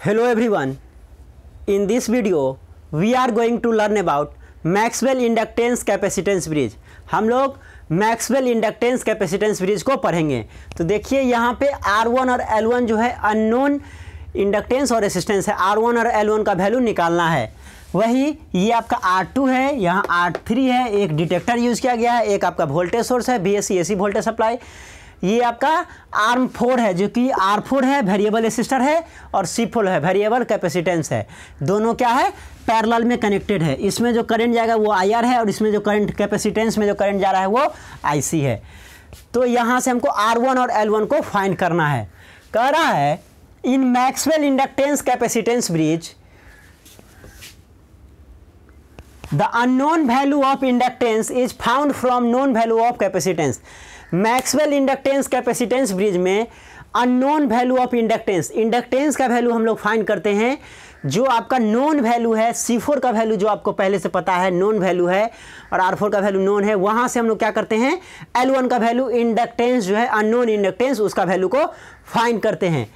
Hello everyone. In this video we are going to learn about Maxwell Inductance Capacitance Bridge. हम लोग Maxwell inductance capacitance bridge को पढ़ेंगे। तो देखिए यहाँ पे R1 और L1 जो है अननोन इंडक्टेंस और रेसिस्टेंस है। R1 और L1 का वैल्यू निकालना है। वही ये आपका R2 है, यहाँ R3 है, एक डिटेक्टर यूज़ किया गया है, एक आपका वोल्टेज सोर्स है VSC AC वोल्टेज सप्लाई। ये आपका आर्म 4 है जो कि R4 है, वेरिएबल रेसिस्टर है, और C4 है, वेरिएबल कैपेसिटेंस है। दोनों क्या है, पैरेलल में कनेक्टेड है। इसमें जो करंट जाएगा वो IR है और इसमें जो करंट कैपेसिटेंस में जो करंट जा रहा है वो IC है। तो यहाँ से हमको R1 और L1 को फाइंड करना है। कह रहा है in Maxwell inductance capacitance bridge the unknown value of inductance is found from known value of capacitance। Maxwell inductance capacitance bridge में unknown value of inductance, inductance का वैल्यू हम लोग फाइंड करते हैं। जो आपका नोन वैल्यू है C4 का वैल्यू जो आपको पहले से पता है नोन वैल्यू है, और R4 का वैल्यू नोन है, वहाँ से हम लोग क्या करते हैं L1 का वैल्यू इंडक्टेंस जो है अननोन इंडक्टेंस उसका वैल्यू को फाइंड करते हैं।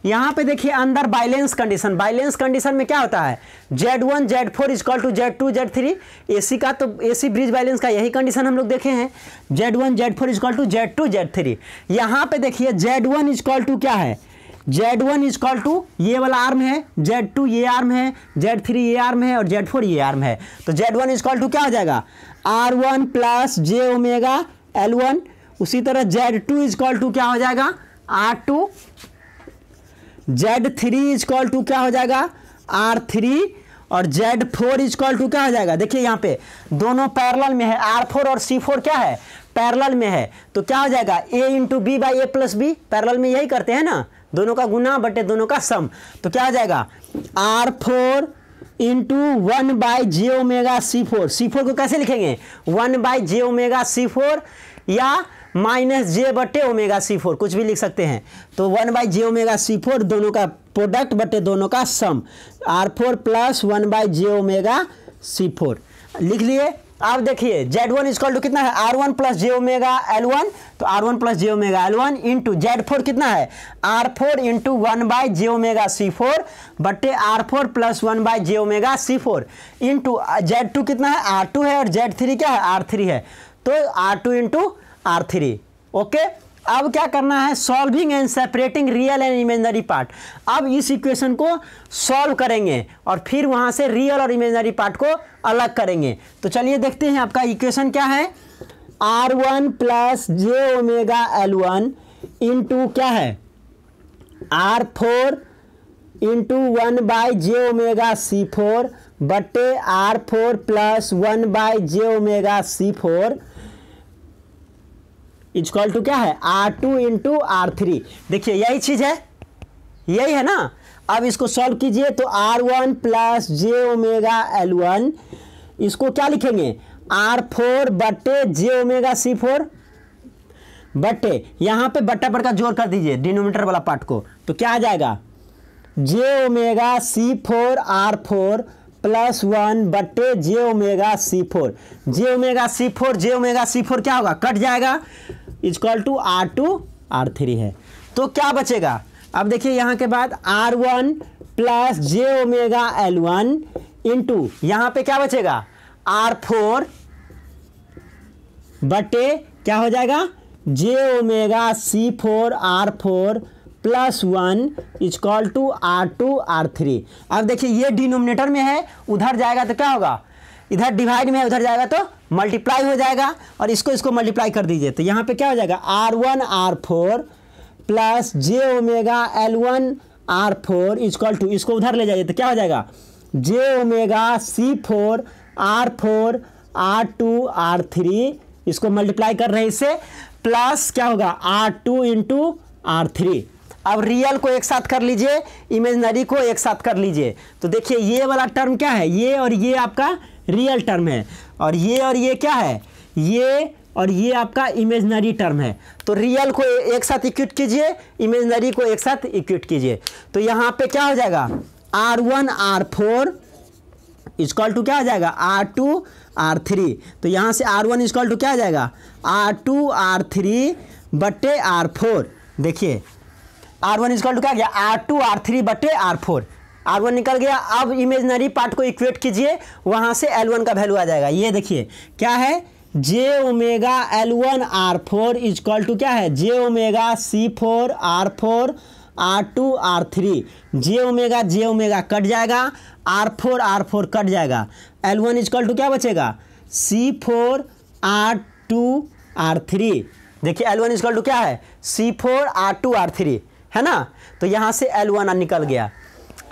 यहाँ पे देखिए अंदर बैलेंस कंडीशन, बैलेंस कंडीशन में क्या होता है Z1 Z4 equal to Z2 Z3। AC का तो AC ब्रिज बैलेंस का यही कंडीशन हम लोग देखे हैं, Z1 Z4 equal to Z2 Z3। यहाँ पे देखिए Z1 इक्वल टू क्या है, Z1 इक्वल टू ये वाला आर्म है, Z2 ये आर्म है, Z3 ये आर्म है और Z4 ये आर्म है। तो Z1 इक्वल टू क्या हो जाएगा R1 plus J omega L1। उसी तरह Z2 इक्वल टू क्या हो जाएगा R2, Z3 इक्वल टू क्या हो जाएगा R3 और Z4 इक्वल टू क्या हो जाएगा। देखिए यहाँ पे दोनों पैरेलल में है, R4 और C4 क्या है पैरेलल में है। तो क्या हो जाएगा A into B by A plus B, parallel में यही करते हैं ना, दोनों का गुना बटे दोनों का सम। तो क्या हो जाएगा R4 into 1 by J omega C4। C4 को कैसे लिखेंगे 1 बाई जे ओमेगा C4 या माइनस जे बटे ओमेगा C4, कुछ भी लिख सकते हैं। तो 1 बाई जे ओमेगा C4 दोनों का प्रोडक्ट बटे दोनों का सम, R4 plus 1 by J omega C4 लिख लिए। अब देखिए Z1 इक्वल टू कितना है R1 plus J omega L1। तो R1 plus J omega L1 into Z4 कितना है R4 into 1 by J omega C4 बटे R4 plus 1 by J omega C4 into Z2 कितना है R2 है और Z3 क्या है R3 है। तो R2 इंटू R3। ओके, अब क्या करना है solving and separating real and imaginary part. अब इस इक्वेशन को सॉल्व करेंगे और फिर वहां से रियल और इमेजिनरी पार्ट को अलग करेंगे। तो चलिए देखते हैं आपका इक्वेशन क्या है R1 plus J omega L1 into क्या है R4 into 1 by J omega C4 बटे R4 plus 1 by J omega C4 equal to क्या है R2 इंटू R3। देखिए यही चीज है, यही है ना। अब इसको सॉल्व कीजिए तो R1 plus J omega L1 इसको क्या लिखेंगे R4 बटे जे ओमेगा C4 बटे यहाँ पे बट्टा पर का जोड़ कर दीजिए डिनोमिनेटर वाला पार्ट को। तो क्या आ जाएगा j omega C4 R4 plus 1 बटे जे ओमेगा C4। जे ओमेगा C4 क्या होगा कट जाएगा इक्वल टू R2 R3 है। तो क्या बचेगा अब देखिए यहाँ के बाद R1 plus J omega L1 into यहाँ पे क्या बचेगा R4 बटे क्या हो जाएगा j omega C4 R4 plus 1 equal to R2 R3। अब देखिए ये डिनोमिनेटर में है, उधर जाएगा तो क्या होगा इधर डिवाइड में है, उधर जाएगा तो मल्टीप्लाई हो जाएगा और इसको मल्टीप्लाई कर दीजिए। तो यहाँ पे क्या हो जाएगा R1 R4 plus J omega L1 R4 equal to इसको उधर ले जाइए तो क्या हो जाएगा j omega C4 R4 R2 R3, इसको मल्टीप्लाई कर रहे हैं इससे, प्लस क्या होगा R2 इंटू R3। अब रियल को एक साथ कर लीजिए, इमेजिनरी को एक साथ कर लीजिए। तो देखिए ये वाला टर्म क्या है, ये और ये आपका रियल टर्म है और ये क्या है, ये और ये आपका इमेजिनरी टर्म है। तो रियल को एक साथ इक्विट कीजिए, इमेजिनरी को एक साथ इक्विट कीजिए। तो यहाँ पे क्या हो जाएगा R1 R4 इक्वल टू क्या हो जाएगा R2 R3। तो यहाँ से R1 इक्वल टू क्या हो जाएगा R2 R3 बटे R4। देखिए R1 इक्वल टू क्या गया, R2 R3 बटे R4, R1 निकल गया। अब इमेजनरी पार्ट को इक्वेट कीजिए, वहाँ से L1 का वैल्यू आ जाएगा। ये देखिए क्या है, j omega L1 R4 equal to क्या है, j omega C4 R4 R2 R3, j omega cut जाएगा, R4 कट जाएगा, L1 इक्वल टू क्या बचेगा, C4 R2 R3। देखिए L1 इक्वल टू क्या है, C4 R2 R3 है ना। तो यहाँ से L1 निकल गया।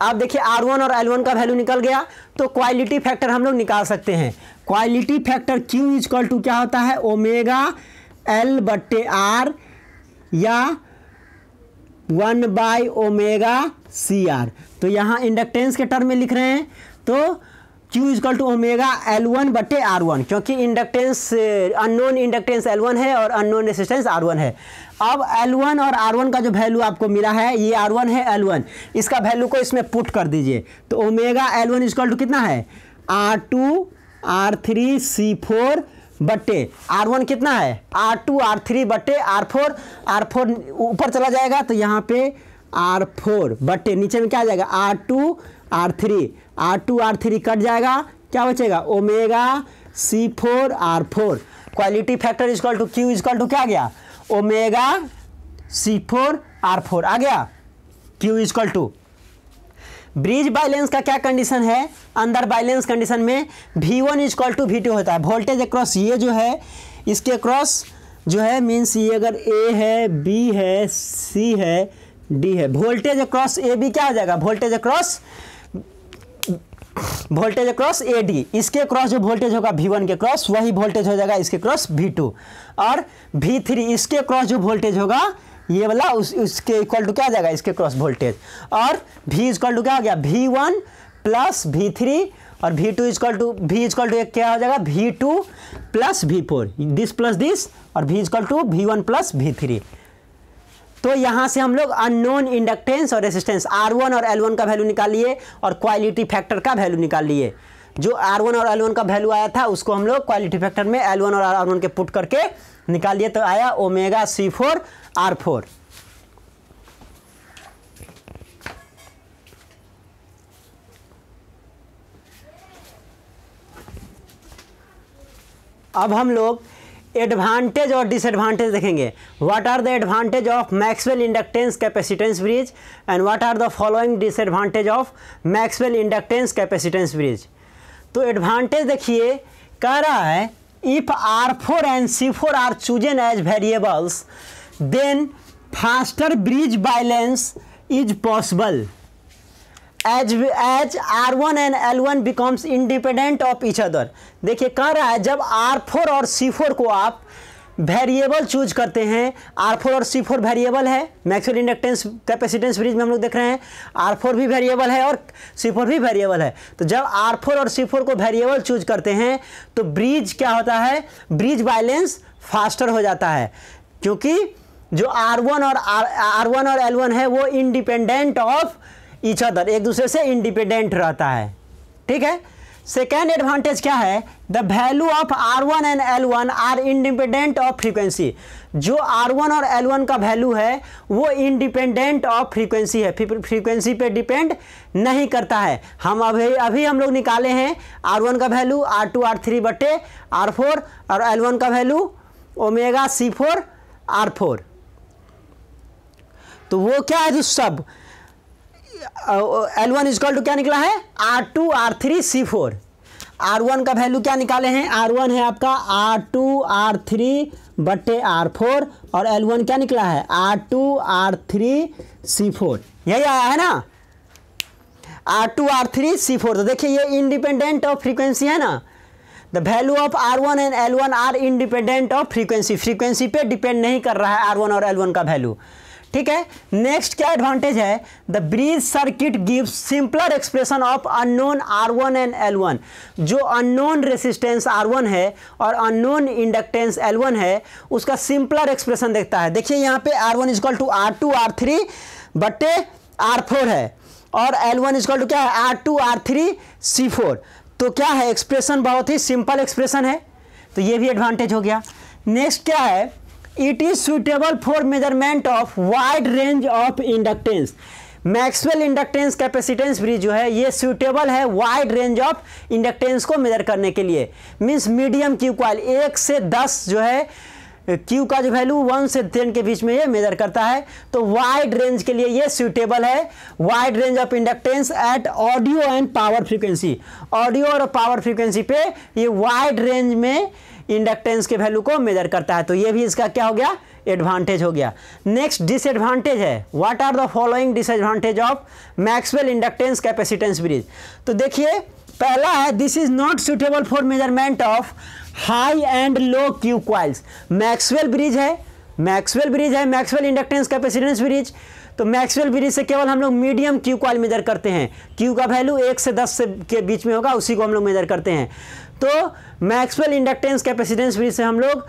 अब देखिए R1 और L1 का वैल्यू निकल गया, तो क्वालिटी फैक्टर हम लोग निकाल सकते हैं। Quality factor Q equal to क्या होता है, ओमेगा L बट्टे R या 1/ओमेगा CR। तो यहाँ इंडक्टेंस के टर्म में लिख रहे हैं, तो Q equal to omega L1 बटे R1, क्योंकि इंडक्टेंस अननोन इंडक्टेंस L1 है और अननोन रेसिस्टेंस R1 है। अब L1 और R1 का जो वैल्यू आपको मिला है, ये R1 है L1, इसका वैल्यू को इसमें पुट कर दीजिए। तो ओमेगा L1 इक्वल टू कितना है, R2 R3 C4 बटे R1 कितना है, R2 R3 बटे R4 ऊपर चला जाएगा, तो यहाँ पे R4 बटे नीचे में क्या आ जाएगा, R2 R3 कट जाएगा, क्या बचेगा, omega C4 R4। Quality factor equal to Q equal to क्या आ गया, ओमेगा C4 R4 आ गया। Q equal to bridge balance का क्या कंडीशन है, अंदर बैलेंस कंडीशन में V1 इक्वल टू V2 होता है। वोल्टेज अक्रॉस ये जो है, इसके अक्रॉस जो है मीन्स ये अगर A है, B है, C है, D है, वोल्टेज अक्रॉस AB क्या हो जाएगा, वोल्टेज अक्रॉस AD। इसके क्रॉस जो वोल्टेज होगा V1 के क्रॉस, वही वोल्टेज हो जाएगा इसके क्रॉस V2। और V3 इसके क्रॉस जो वोल्टेज होगा ये वाला, उसके इक्वल टू क्या आ जाएगा, इसके क्रॉस वोल्टेज। और V इक्वल टू क्या हो गया, V1 प्लस V3, और V2 इक्वल टू एक क्या हो जाएगा, V2 plus V4, this plus this, और V equal to V1 plus V3। तो यहाँ से हम लोग अननोन इंडक्टेंस और रेसिस्टेंस R1 और L1 का वैल्यू निकाल लिए, और क्वालिटी फैक्टर का वैल्यू निकाल लिए। जो R1 और L1 का वैल्यू आया था, उसको हम लोग क्वालिटी फैक्टर में L1 और R1 के पुट करके निकाल लिए, तो आया ओमेगा C4 R4। अब हम लोग एडवांटेज और डिसएडवांटेज देखेंगे। What are the advantage of Maxwell inductance capacitance bridge and what are the following disadvantage of Maxwell inductance capacitance bridge. तो एडवांटेज देखिए, कह रहा है if R4 and C4 are chosen as variables then faster bridge balance is possible as R1 and L1 becomes independent of each other. देखिए कह रहा है जब R4 और C4 को आप वेरिएबल चूज करते हैं, R4 और C4 वेरिएबल है, मैक्सवेल इंडक्टेंस कैपेसिटेंस ब्रिज में हम लोग देख रहे हैं R4 भी वेरिएबल है और C4 भी वेरिएबल है। तो जब R4 और C4 को वेरिएबल चूज करते हैं तो ब्रिज क्या होता है, ब्रिज बैलेंस फास्टर हो जाता है, क्योंकि जो R1 और L1 है वो इंडिपेंडेंट ऑफ ईच अदर, एक दूसरे से इंडिपेंडेंट रहता है। ठीक है। सेकेंड एडवांटेज क्या है, the value of R1 and L1 are independent of frequency. जो R1 और L1 का वैल्यू है वो इंडिपेंडेंट ऑफ फ्रीक्वेंसी है, फ्रीक्वेंसी पे डिपेंड नहीं करता है। हम अभी हम लोग निकाले हैं R1 का वैल्यू R2 R3 बटे R4 और L1 का वैल्यू ओमेगा C4 R4। तो वो क्या है, जो सब L1 इक्वल टू क्या निकला है, R2 R3 C4। R1 का वैल्यू क्या निकाले हैं, R1 है आपका R2 R3 बटे R4 और L1 क्या निकला है R2 R3 C4, यही आया है ना, R2 R3 C4। तो देखिए ये इंडिपेंडेंट ऑफ फ्रीक्वेंसी है ना, the value of R1 and L1 are independent of frequency, frequency पे डिपेंड नहीं कर रहा है R1 और L1 का वैल्यू। ठीक है। नेक्स्ट क्या एडवांटेज है, the bridge circuit gives simpler expression of unknown R1 and L1। जो अननोन रेसिस्टेंस R1 है और अननोन इंडक्टेंस L1 है उसका सिंपलर एक्सप्रेशन देखता है। देखिए यहाँ पे R1 equal to R2 R3 बटे R4 है और L1 इक्वल टू क्या है R2 R3 C4। तो क्या है, एक्सप्रेशन बहुत ही सिंपल एक्सप्रेशन है, तो ये भी एडवांटेज हो गया। नेक्स्ट क्या है, it is suitable for measurement of wide range of inductance. Maxwell inductance capacitance bridge जो है ये सूटेबल है वाइड रेंज ऑफ इंडक्टेंस को मेजर करने के लिए। मींस मीडियम क्यू कॉइल 1 से 10 जो है क्यू का जो वैल्यू 1 से 10 के बीच में ये मेजर करता है, तो वाइड रेंज के लिए ये सूटेबल है। Wide range of inductance at audio and power frequency, audio और पावर फ्रीक्वेंसी पे ये वाइड रेंज में इंडक्टेंस के वैल्यू को मेजर करता है। तो ये भी इसका क्या हो गया, एडवांटेज हो गया। नेक्स्ट डिसएडवांटेज है, what are the following disadvantage of Maxwell inductance capacitance bridge. तो देखिए पहला है this is not suitable for measurement of high and low Q coils. Maxwell bridge है, मैक्सवेल इंडक्टेंस कैपेसिटेंस ब्रिज, तो Maxwell bridge से केवल हम लोग मीडियम क्यू कॉइल मेजर करते हैं। क्यू का वैल्यू 1 से 10 के बीच में होगा, उसी को हम लोग मेजर करते हैं। तो मैक्सवेल इंडक्टेंस कैपेसिटेंस ब्रिज से हम लोग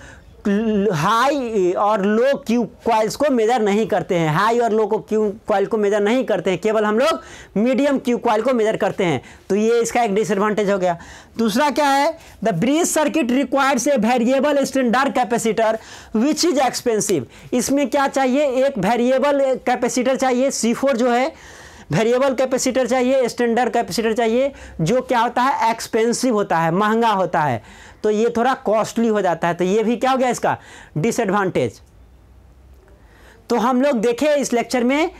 हाई और लो क्यू कॉइल्स को मेजर नहीं करते हैं, हाई और लो को क्यू कॉइल को मेजर नहीं करते हैं, केवल हम लोग मीडियम क्यू कॉइल को मेजर करते हैं। तो ये इसका एक डिसएडवांटेज हो गया। दूसरा क्या है, the bridge circuit requires a variable standard capacitor which is expensive. इसमें क्या चाहिए, एक वेरिएबल कैपेसिटर चाहिए, C4 जो है वेरिएबल कैपेसिटर चाहिए, स्टैंडर्ड कैपेसिटर चाहिए, जो क्या होता है एक्सपेंसिव होता है, महंगा होता है, तो ये थोड़ा कॉस्टली हो जाता है। तो ये भी क्या हो गया इसका डिसएडवांटेज। तो हम लोग देखे इस लेक्चर में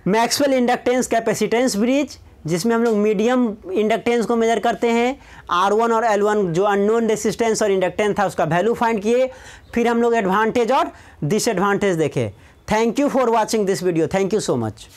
मैक्सवेल इंडक्टेंस कैपेसिटेंस ब्रिज, जिसमें हम लोग मीडियम इंडक्टेंस को मेजर करते हैं, R1 और L1 जो अननोन रेसिस्टेंस और इंडक्टेंस था उसका वैल्यू फाइंड किए, फिर हम लोग एडवांटेज और डिसएडवांटेज देखे। Thank you for watching this video, thank you so much.